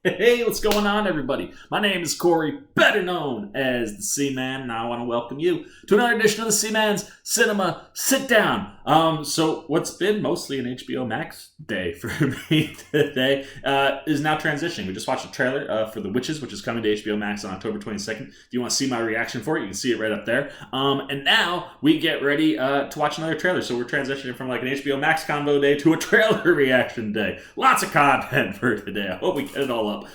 Hey, what's going on, everybody? My name is Corey, better known as the C-Man, and I want to welcome you to another edition of the C-Man's Cinema Sit Down. So what's been mostly an HBO Max day for me today is now transitioning. We just watched a trailer for The Witches, which is coming to HBO Max on October 22nd. If you want to see my reaction for it, you can see it right up there. And now we get ready to watch another trailer. So we're transitioning from like an HBO Max combo day to a trailer reaction day. Lots of content for today. I hope we get it all up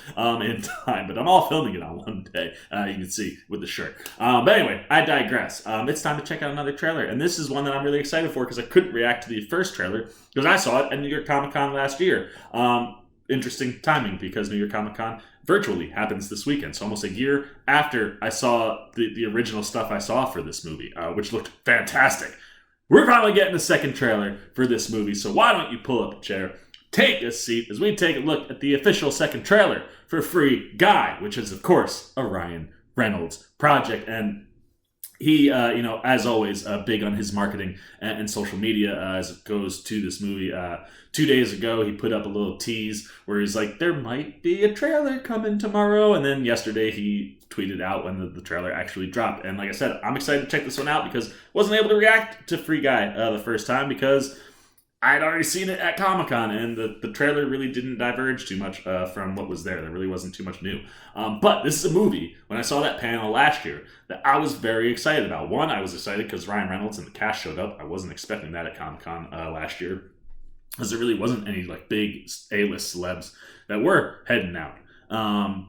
in time, but I'm all filming it on one day. You can see with the shirt. But anyway, I digress. It's time to check out another trailer, and this is one that I'm really excited for because I couldn't react to the first trailer because I saw it at New York Comic Con last year. Interesting timing because New York Comic Con virtually happens this weekend, so almost a year after I saw the original stuff I saw for this movie, which looked fantastic. We're probably getting a second trailer for this movie, so why don't you pull up a chair, take a seat as we take a look at the official second trailer for Free Guy, which is, of course, a Ryan Reynolds project. And he, as always, big on his marketing and social media as it goes to this movie. 2 days ago, he put up a little tease where he's like, there might be a trailer coming tomorrow. And then yesterday, he tweeted out when the trailer actually dropped. And like I said, I'm excited to check this one out because I wasn't able to react to Free Guy the first time because I'd already seen it at Comic-Con, and the trailer really didn't diverge too much from what was there. There really wasn't too much new. But this is a movie, when I saw that panel last year, that I was very excited about. One, I was excited because Ryan Reynolds and the cast showed up. I wasn't expecting that at Comic-Con last year, because there really wasn't any like big A-list celebs that were heading out.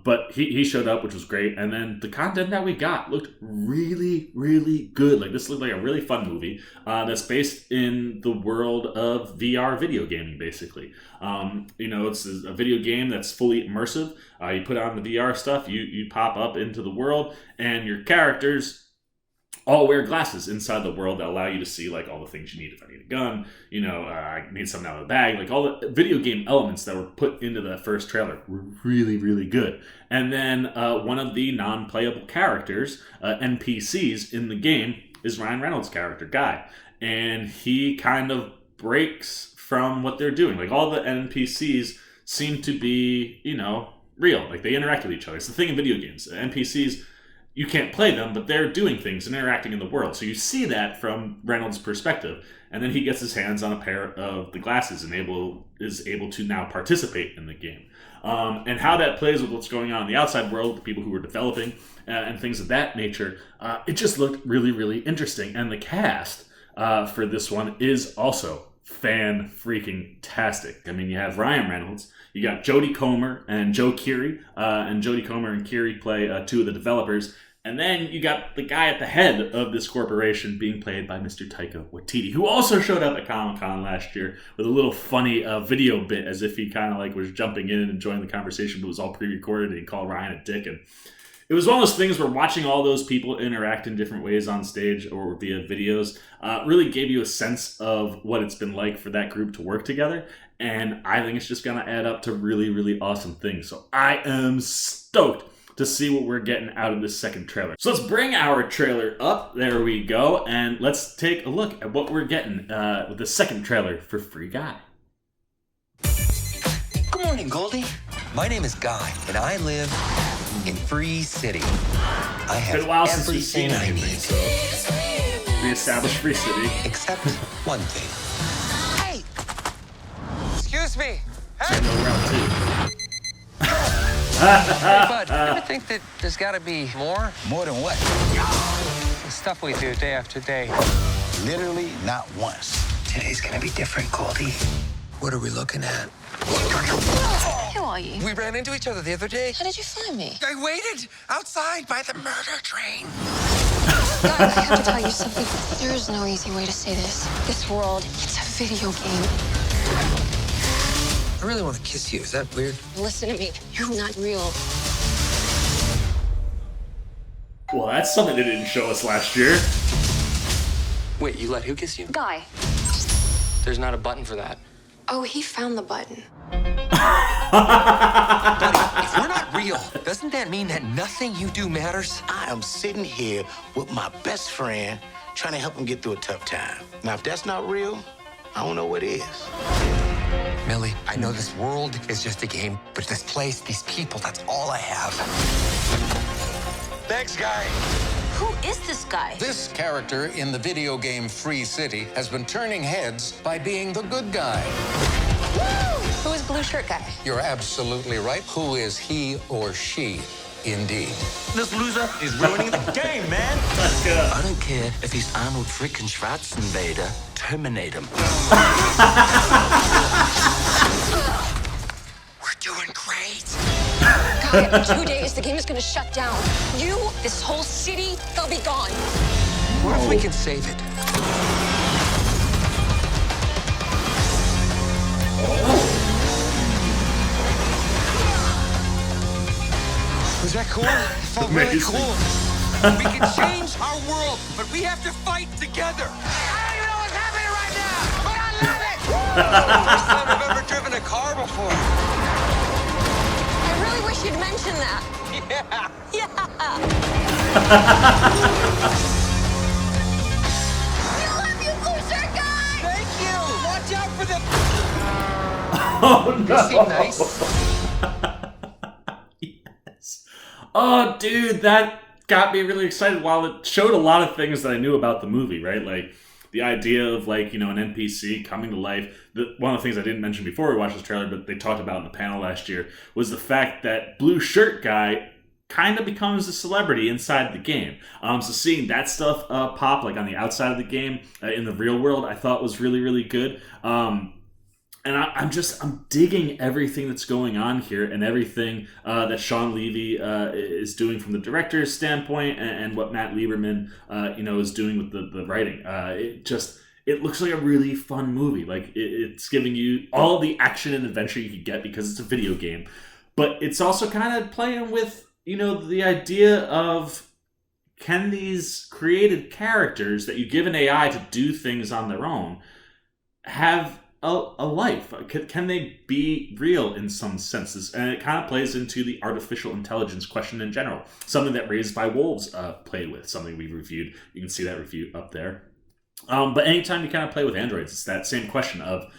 But he showed up, which was great. And then the content that we got looked really, really good. Like, this looked like a really fun movie that's based in the world of VR video gaming, basically. It's a video game that's fully immersive. You put on the VR stuff, you pop up into the world, and your characters all wear glasses inside the world that allow you to see like all the things you need. If I need a gun, I need something out of the bag, like all the video game elements that were put into the first trailer were really, really good. And then one of the non-playable characters, NPCs in the game, is Ryan Reynolds' character, Guy. And he kind of breaks from what they're doing. Like, all the NPCs seem to be, real. Like, they interact with each other. It's the thing in video games. NPCs, you can't play them, but they're doing things and interacting in the world. So you see that from Reynolds' perspective. And then he gets his hands on a pair of the glasses and is able to now participate in the game. And how that plays with what's going on in the outside world, the people who are developing and things of that nature, it just looked really, really interesting. And the cast for this one is also fan-freaking-tastic. I mean, you have Ryan Reynolds, you got Jodie Comer and Joe Keery, and Jodie Comer and Keery play two of the developers. And then you got the guy at the head of this corporation being played by Mr. Taika Waititi, who also showed up at Comic-Con last year with a little funny video bit, as if he kind of like was jumping in and enjoying the conversation, but it was all pre-recorded, and he called Ryan a dick. And it was one of those things where watching all those people interact in different ways on stage or via videos really gave you a sense of what it's been like for that group to work together. And I think it's just going to add up to really, really awesome things. So I am stoked to see what we're getting out of this second trailer. So let's bring our trailer up. There we go. And let's take a look at what we're getting with the second trailer for Free Guy. Good morning, Goldie. My name is Guy, and I live in Free City. I have Been a while since we've everything seen I anything, need, so reestablish Free City. except one thing. Hey! Excuse me! Hey! And go round two. Hey, bud, ever think that there's got to be more? More than what? The stuff we do day after day. Literally not once. Today's gonna be different, Goldie. What are we looking at? Who are you? We ran into each other the other day. How did you find me? I waited outside by the murder train. God, I have to tell you something. There is no easy way to say this. This world, it's a video game. I really want to kiss you. Is that weird? Listen to me. You're not real. Well, that's something they didn't show us last year. Wait, you let who kiss you? Guy. There's not a button for that. Oh, he found the button. Buddy, if we're not real, doesn't that mean that nothing you do matters? I am sitting here with my best friend trying to help him get through a tough time. Now, if that's not real, I don't know what is. Millie, I know this world is just a game, but this place, these people, that's all I have. Thanks, guy. Who is this guy? This character in the video game Free City has been turning heads by being the good guy. Who is blue shirt guy? You're absolutely right. Who is he or she? Indeed. This loser is ruining the game, man. I don't care if he's Arnold frickin' Schwarzenegger. Terminate him. We're doing great. God, in 2 days, the game is gonna shut down. You, this whole city, they'll be gone. What if we can save it? Was that cool? It felt really Amazing. cool. We can change our world, but we have to fight together. I don't even know what's happening right now, but I love it! First time I've ever driven a car before. I really wish you'd mention that. Yeah. Yeah. I love you, blue shirt guy! Thank you. Watch out for the. Oh They seem nice. yes. Oh, dude, that got me really excited. While it showed a lot of things that I knew about the movie, right? Like the idea of like, you know, an NPC coming to life. One of the things I didn't mention before we watched this trailer, but they talked about in the panel last year, was the fact that Blue Shirt Guy kind of becomes a celebrity inside the game. So seeing that stuff pop like on the outside of the game in the real world, I thought was really, really good. And I'm digging everything that's going on here and everything that Sean Levy is doing from the director's standpoint and what Matt Lieberman, is doing with the writing. It looks like a really fun movie. Like it's giving you all the action and adventure you could get because it's a video game, but it's also kind of playing with, the idea of, can these created characters that you give an AI to do things on their own have a life? Can they be real in some senses? And it kind of plays into the artificial intelligence question in general. Something that Raised by Wolves played with, something we reviewed. You can see that review up there. But anytime you kind of play with androids, it's that same question of,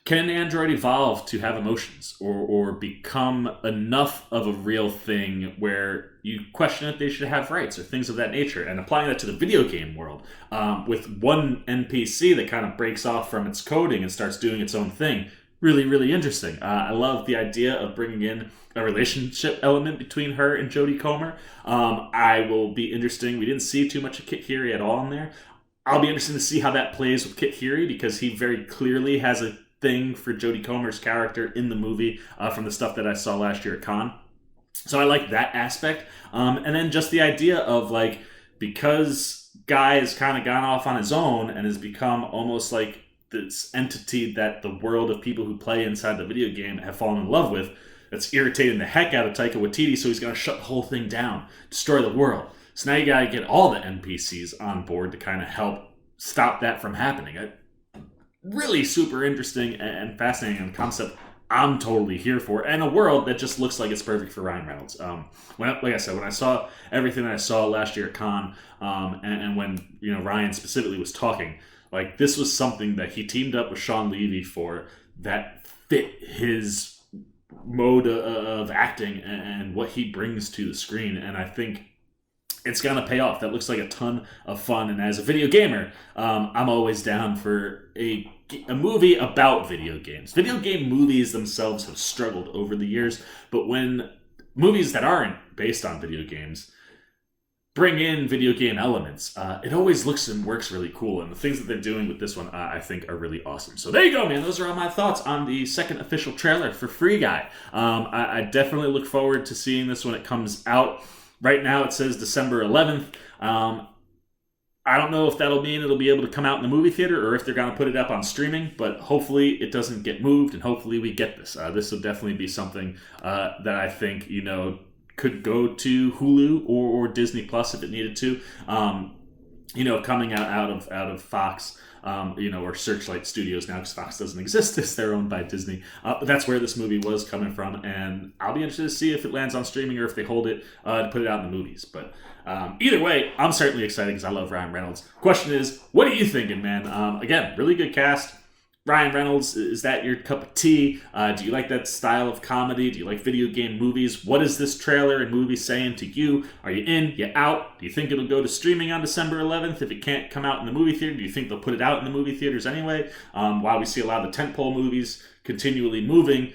can an android evolve to have emotions or become enough of a real thing where you question if they should have rights or things of that nature? And applying that to the video game world with one NPC that kind of breaks off from its coding and starts doing its own thing. Really, really interesting. I love the idea of bringing in a relationship element between her and Jodie Comer. I will be interesting. We didn't see too much of Kit Harington at all in there. I'll be interested to see how that plays with Kit Harington, because he very clearly has a thing for Jodie Comer's character in the movie from the stuff that I saw last year at Con. So I like that aspect. And then just the idea of, like, because Guy has kind of gone off on his own and has become almost like this entity that the world of people who play inside the video game have fallen in love with, that's irritating the heck out of Taika Waititi, so he's going to shut the whole thing down, destroy the world. So now you got to get all the NPCs on board to kind of help stop that from happening. Really super interesting and fascinating concept. I'm totally here for, and a world that just looks like it's perfect for Ryan Reynolds. Like I said, when I saw everything that I saw last year at Con, and when Ryan specifically was talking, like, this was something that he teamed up with Sean Levy for that fit his mode of acting and what he brings to the screen, and I think it's going to pay off. That looks like a ton of fun. And as a video gamer, I'm always down for a movie about video games. Video game movies themselves have struggled over the years, but when movies that aren't based on video games bring in video game elements, it always looks and works really cool. And the things that they're doing with this one, I think, are really awesome. So there you go, man. Those are all my thoughts on the second official trailer for Free Guy. I definitely look forward to seeing this when it comes out. Right now it says December 11th. I don't know if that'll mean it'll be able to come out in the movie theater or if they're going to put it up on streaming, but hopefully it doesn't get moved and hopefully we get this. This will definitely be something that I think, could go to Hulu or Disney Plus if it needed to. Coming out of Fox, or Searchlight Studios now, because Fox doesn't exist, as they're owned by Disney. But that's where this movie was coming from, and I'll be interested to see if it lands on streaming or if they hold it to put it out in the movies. But either way, I'm certainly excited because I love Ryan Reynolds. Question is, what are you thinking, man? Again, really good cast. Ryan Reynolds, is that your cup of tea? Do you like that style of comedy? Do you like video game movies? What is this trailer and movie saying to you? Are you in? You out? Do you think it'll go to streaming on December 11th if it can't come out in the movie theater? Do you think they'll put it out in the movie theaters anyway? While we see a lot of the tentpole movies continually moving,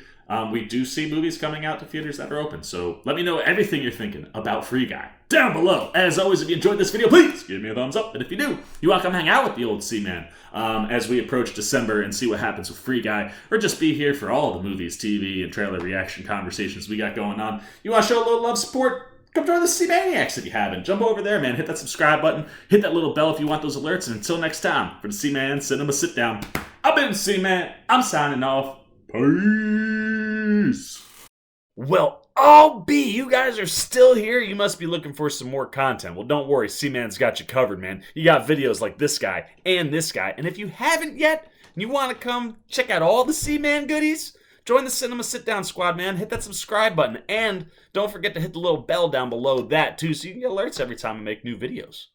we do see movies coming out to theaters that are open. So let me know everything you're thinking about Free Guy down below. As always, if you enjoyed this video, please give me a thumbs up. And if you do, you want to come hang out with the old C-Man as we approach December and see what happens with Free Guy, or just be here for all the movies, TV, and trailer reaction conversations we got going on. You want to show a little love support? Come join the C-Maniacs if you haven't. Jump over there, man. Hit that subscribe button. Hit that little bell if you want those alerts. And until next time, for the C-Man Cinema Sit Down, I've been C-Man. I'm signing off. Peace. Well, I'll be. You guys are still here. You must be looking for some more content. Well, don't worry. C-Man's got you covered, man. You got videos like this guy and this guy. And if you haven't yet, and you want to come check out all the C-Man goodies, join the Cinema Sit Down squad, man. Hit that subscribe button. And don't forget to hit the little bell down below that, too, so you can get alerts every time I make new videos.